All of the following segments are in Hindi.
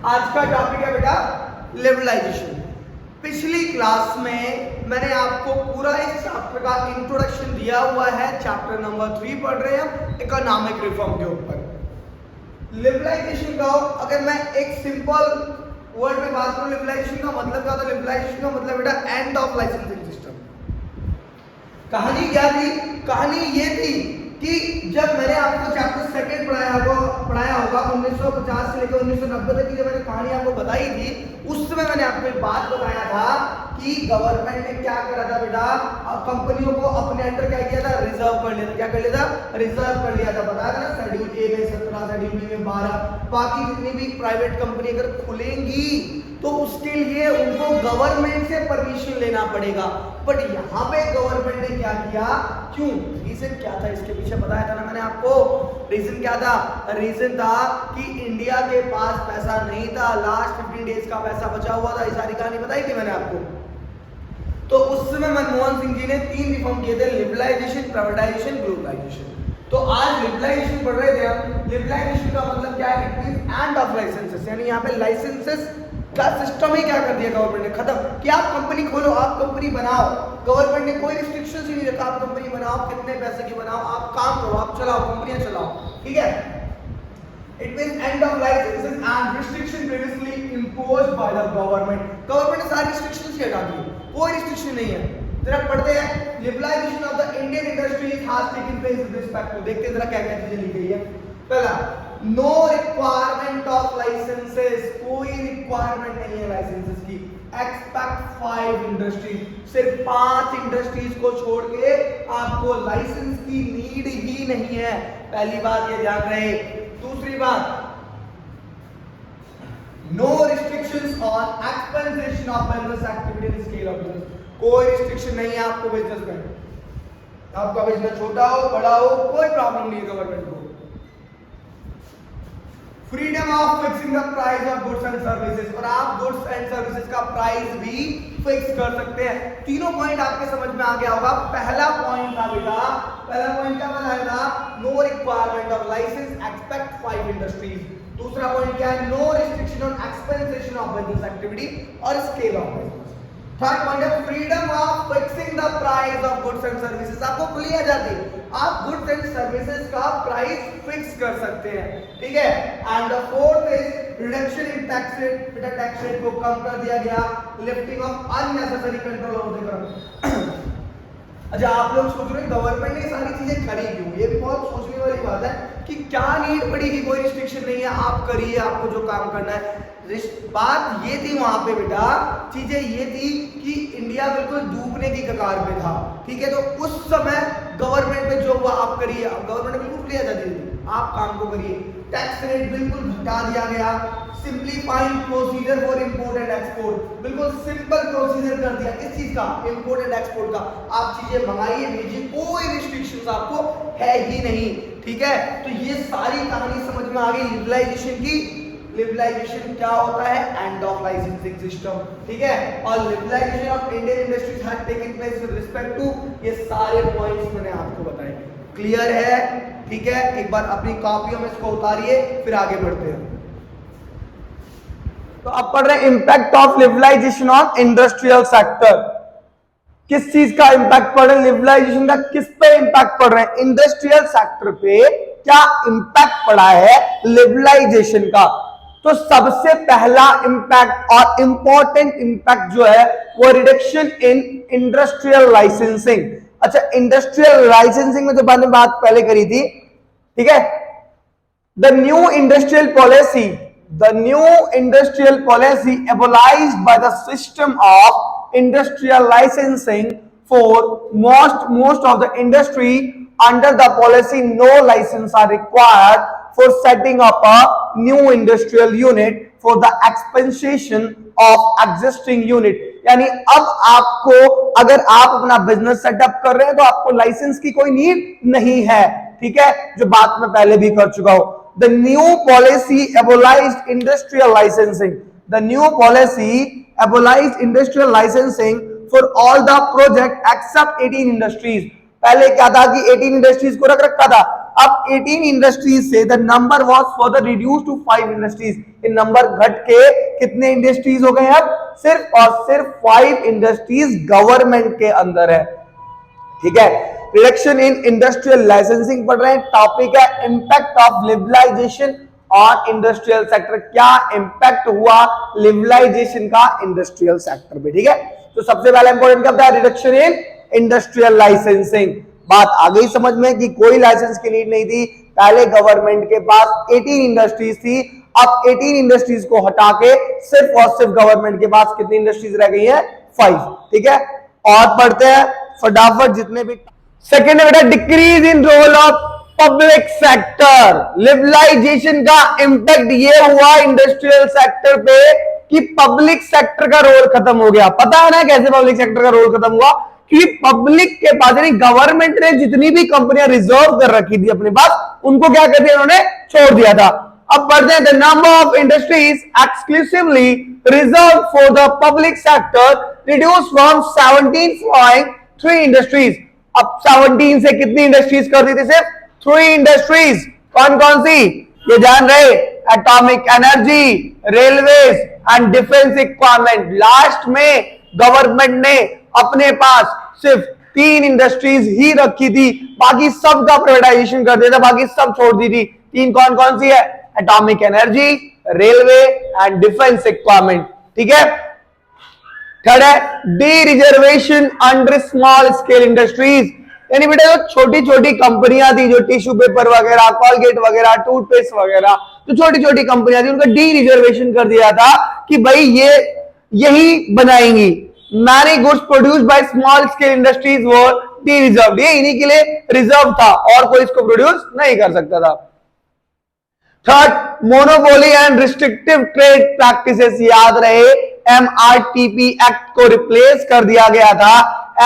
आज का टॉपिक है बेटा लिबरलाइजेशन। पिछली क्लास में मैंने आपको पूरा इस चैप्टर का इंट्रोडक्शन दिया हुआ है। चैप्टर नंबर 3 पढ़ रहे हैं हम इकोनॉमिक रिफॉर्म के ऊपर। लिबरलाइजेशन का अगर मैं एक सिंपल वर्ड में बात करूं, लिबरलाइजेशन का मतलब क्या होता है? लिबरलाइजेशन का मतलब बेटा एंड ऑफ लाइसेंसिंग सिस्टम। कहानी क्या थी? कहानी ये थी कि जब मैंने आपको चैप्टर सेकंड पढ़ाया होगा 1950 से लेकर 1990 तक की जब मैंने कहानी आपको बताई थी, उस समय मैंने आपको एक बात बताया था कि गवर्नमेंट ने क्या करा था बेटा, कंपनियों को अपने अंडर क्या किया था? रिजर्व कर लिया था। क्या कर लिया था? रिजर्व कर लिया था। बताया था ना, शेड्यूल ए में 17, शेड्यूल बी में 12, बाकी जितनी भी प्राइवेट कंपनी अगर खुलेंगी तो उसके लिए उनको गवर्नमेंट से परमिशन लेना पड़ेगा। बट यहाँ पे गवर्नमेंट ने क्या किया? क्यों? रीजन क्या था इसके पीछे? बताया था ना मैंने आपको। रीजन क्या था? रीजन था कि इंडिया के पास पैसा नहीं था, लास्ट 15 डेज का पैसा बचा हुआ था। ये सारी कहानी बताई थी मैंने आपको। तो उस समय मनमोहन सिंह जी ने 3 रिफॉर्म किए थे, लिबरलाइजेशन, प्राइवेटाइजेशन, ग्लोबलाइजेशन। तो आज लिबरलाइजेशन पढ़ रहे थे हम। लिबरलाइजेशन का मतलब क्या है? It means end of licences, यानी यहाँ पे लाइसेंसेस का सिस्टम ही क्या कर दिया गवर्नमेंट ने? खत्म। कि आप कंपनी खोलो, आप कंपनी बनाओ, गवर्नमेंट ने कोई रिस्ट्रिक्शंस ही नहीं रखा। आप कंपनी बनाओ, कितने पैसे की बनाओ, आप काम करो, आप चलाओ, कंपनियां चलाओ, ठीक है। It means end of licenses and restriction previously imposed by the government. Government ने सारी रिस्ट्रिक्शंस ही हटा दी, कोई रिस्ट्रिक्शन नहीं है। जरा पढ़ते हैं, liberalisation of the Indian industries has taken place with respect to. देखते हैं जरा क्या क्या चीजें लिखी गई है। पहला, नो रिक्वायरमेंट ऑफ लाइसेंसेस, कोई रिक्वायरमेंट नहीं है लाइसेंसेस की। एक्सपेक्ट 5 इंडस्ट्रीज, सिर्फ 5 इंडस्ट्रीज को छोड़ के आपको लाइसेंस की नीड ही नहीं है। पहली बात ये ध्यान रहे। दूसरी बात, no restrictions on expansion of business activity in scale of business, कोई रिस्ट्रिक्शन नहीं है आपको बिजनेस में। आपका बिजनेस छोटा हो बड़ा हो, कोई प्रॉब्लम नहीं है गवर्नमेंट को। Freedom of fixing the price of goods and services, और आप गुड्स एंड सर्विसेज का प्राइस भी फिक्स कर सकते हैं। तीनों पॉइंट आपके समझ में आ गया होगा। पहला पॉइंट था बेटा, पहला पॉइंट क्या बताया था? No requirement of license, except 5 industries. दूसरा पॉइंट क्या है? No restriction on expansion of business activity और scale of business. Third point है freedom of fixing the price of goods and services, आपको खुली आजादी, आप गुड्स एंड सर्विसेज का प्राइस फिक्स कर सकते हैं, ठीक है। And the fourth is reduction in tax rate, बेटा टैक्स रेट को कम कर दिया गया। Lifting of unnecessary control over the government. अच्छा, आप लोग सोच रहे हैं गवर्नमेंट ने सारी चीजें करी क्यों? ये भी बहुत सोचने वाली बात है कि क्या नीड पड़ी कि कोई रिस्ट्रिक्शन नहीं है, आप करिए, आपको जो काम करना है। बात ये थी वहां पे बेटा, चीजें ये थी कि इंडिया बिल्कुल डूबने की कगार पे था, ठीक है। तो उस समय गवर्नमेंट में जो हुआ आप करिए, गवर्नमेंट ने बिल्कुल क्लियर कर दी, आप काम को करिए। टैक्स रेट बिल्कुल घटा दिया गया। Simplifying procedure for import and export, बिल्कुल सिंपल प्रोसीजर कर दिया। किस चीज का? इंपोर्ट एंड एक्सपोर्ट का। आप चीजें मंगाइए, भेजिए, कोई रिस्ट्रिक्शंस आपको है ही नहीं, ठीक है। तो ये सारी कहानी समझ में आ गई लिबरलाइजेशन की। लिबरलाइजेशन क्या होता है? एंड ऑफ लाइसेंसिंग सिस्टम, ठीक है। और liberalisation of Indian industries has taken place with respect to, ये सारे पॉइंट्स मैंने आपको बताए। क्लियर है? ठीक है। एक बार अपनी कॉपियों में इसको उतारिए, फिर आगे बढ़ते हैं। तो अब पढ़ रहे हैं impact of liberalisation on industrial sector. किस चीज का इंपैक्ट पड़ रहा है? लिबरलाइजेशन का किस पे इंपैक्ट पड़ रहा है? इंडस्ट्रियल सेक्टर पे क्या इंपैक्ट पड़ा है लिबरलाइजेशन का? तो सबसे पहला इंपैक्ट और इंपॉर्टेंट इंपैक्ट जो है वो रिडक्शन इन इंडस्ट्रियल लाइसेंसिंग। अच्छा, इंडस्ट्रियल लाइसेंसिंग में जो मैंने बात पहले करी थी, ठीक है। The new industrial policy abolished by the system of industrial licensing for most of the industry. Under the policy, no license are required for setting up a new industrial unit for the expansion of existing unit. यानी अब आपको, अगर आप अपना बिजनेस सेटअप कर रहे हैं तो आपको लाइसेंस की कोई नीड नहीं है, ठीक है, जो बात मैं पहले भी कर चुका हूं। The new policy abolished industrial licensing. The new policy abolished industrial licensing for all the project except 18 industries. पहले क्या था कि 18 इंडस्ट्रीज को रख रखा था, अब 18 इंडस्ट्रीज से the number was further reduce to 5 industries, ये नंबर घट के कितने इंडस्ट्रीज हो गए? अब सिर्फ और सिर्फ 5 इंडस्ट्रीज गवर्नमेंट के अंदर है, ठीक है। रिडक्शन इन इंडस्ट्रियल लाइसेंसिंग पढ़ रहे हैं, टॉपिक है impact of liberalisation on industrial sector, क्या इंपैक्ट हुआ लिबरलाइजेशन का इंडस्ट्रियल सेक्टर पे, ठीक है। तो सबसे पहला इंपॉर्टेंट क्या था? Reduction in industrial licensing. बात आ गई समझ में कि कोई लाइसेंस की नीड नहीं थी, पहले गवर्नमेंट के पास 18 इंडस्ट्रीज थी, अब 18 इंडस्ट्रीज को हटा के सिर्फ और सिर्फ गवर्नमेंट के पास कितनी इंडस्ट्रीज रह गई है? 5, ठीक है। और पढ़ते हैं फटाफट जितने भी। सेकेंड है बेटा decrease in role of public sector, liberalisation का इंपैक्ट ये हुआ इंडस्ट्रियल सेक्टर पे कि पब्लिक सेक्टर का रोल खत्म हो गया। पता है ना कैसे पब्लिक सेक्टर का रोल खत्म हुआ? कि पब्लिक के पास यानी गवर्नमेंट ने जितनी भी कंपनियां रिजर्व कर रखी थी अपने पास, उनको क्या कर दिया? उन्होंने छोड़ दिया था। अब बढ़ते हैं, the number of industries exclusively reserve for the public sector reduce from 17.3 industries. अब 17 से कितनी इंडस्ट्रीज कर दी थी? सिर्फ 3 इंडस्ट्रीज। कौन कौन सी? ये जान रहे, atomic energy, railways and defence equipment. Last में गवर्नमेंट ने अपने पास सिर्फ 3 इंडस्ट्रीज ही रखी थी, बाकी सब का प्राइवेटाइजेशन कर दिया था, बाकी सब छोड़ दी थी। 3 कौन कौन सी है? Atomic energy, railway and defence equipment, ठीक है। थर्ड है D reservation under small scale industries, यानी बेटा जो छोटी छोटी कंपनियां थी, जो टिश्यू पेपर वगैरह, कॉलगेट वगैरह, टूथपेस्ट वगैरह, जो छोटी छोटी कंपनियां थी, उनका डी रिजर्वेशन कर दिया था कि भाई ये यही बनाएंगी। Many goods produced by small scale industries were D reserved, ये इन्हीं के लिए रिजर्व था और कोई इसको प्रोड्यूस नहीं कर सकता था। Third, monopoly and restrictive trade practices, याद रहे एमआरटीपी एक्ट को रिप्लेस कर दिया गया था।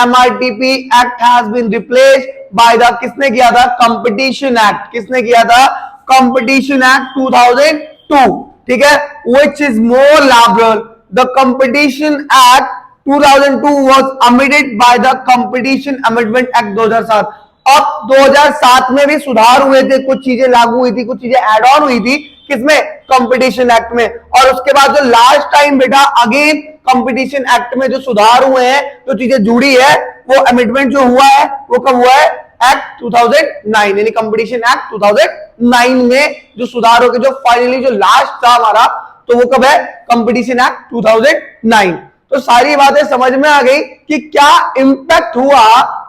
MRTP act has been replaced by the, किसने किया था? Competition act. किसने किया था? कंपटीशन एक्ट 2002, ठीक है, which is more liberal. The competition act 2002 was amended by the Competition Amendment Act 2007। अब 2007 में भी सुधार हुए थे, कुछ चीजें लागू हुई थी, कुछ चीजें एड ऑन हुई थी, किसमें? कंपटीशन एक्ट में। और उसके बाद जो लास्ट टाइम बेटा अगेन कंपटीशन एक्ट में जो सुधार हुए हैं, जो चीजें जुड़ी है, वो अमेंडमेंट जो हुआ है वो कब हुआ है? एक्ट 2009, यानी कंपटीशन एक्ट 2009 में जो सुधार हो गए, जो फाइनली जो लास्ट था हमारा, तो वो कब है? Competition act 2009। तो सारी बातें समझ में आ गई कि क्या इंपैक्ट हुआ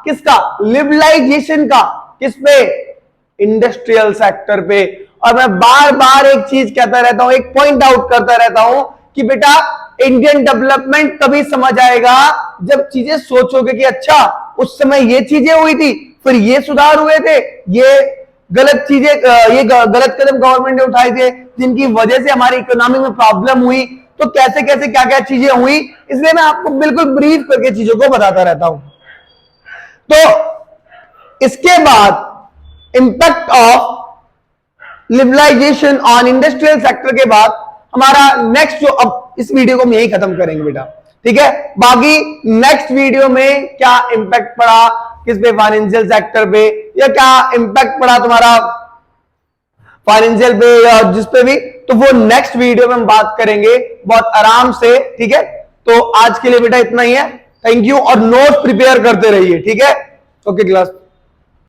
किसका? लिबरलाइजेशन का। किस पे? इंडस्ट्रियल सेक्टर पे। और मैं बार बार एक चीज कहता रहता हूं, एक पॉइंट आउट करता रहता हूं कि बेटा इंडियन डेवलपमेंट तभी समझ आएगा जब चीजें सोचोगे कि अच्छा उस समय ये चीजें हुई थी, फिर ये सुधार हुए थे, ये गलत चीजें, ये गलत कदम गवर्नमेंट ने उठाए थे जिनकी वजह से हमारी इकोनॉमी में प्रॉब्लम हुई, तो कैसे कैसे क्या क्या चीजें हुई, इसलिए मैं आपको बिल्कुल ब्रीफ करके चीजों को बताता रहता हूं। तो इसके बाद impact of liberalisation on industrial sector के बाद हमारा नेक्स्ट जो, अब इस वीडियो को हम यही खत्म करेंगे बेटा, ठीक है। बाकी नेक्स्ट वीडियो में क्या इंपैक्ट पड़ा किस पे? फाइनेंशियल सेक्टर पे, या क्या इंपैक्ट पड़ा तुम्हारा फाइनेंशियल पे या जिस पे भी, तो वो नेक्स्ट वीडियो में हम बात करेंगे बहुत आराम से, ठीक है। तो आज के लिए बेटा इतना ही है, थैंक यू। और नोट प्रिपेयर करते रहिए, ठीक है। Okay class.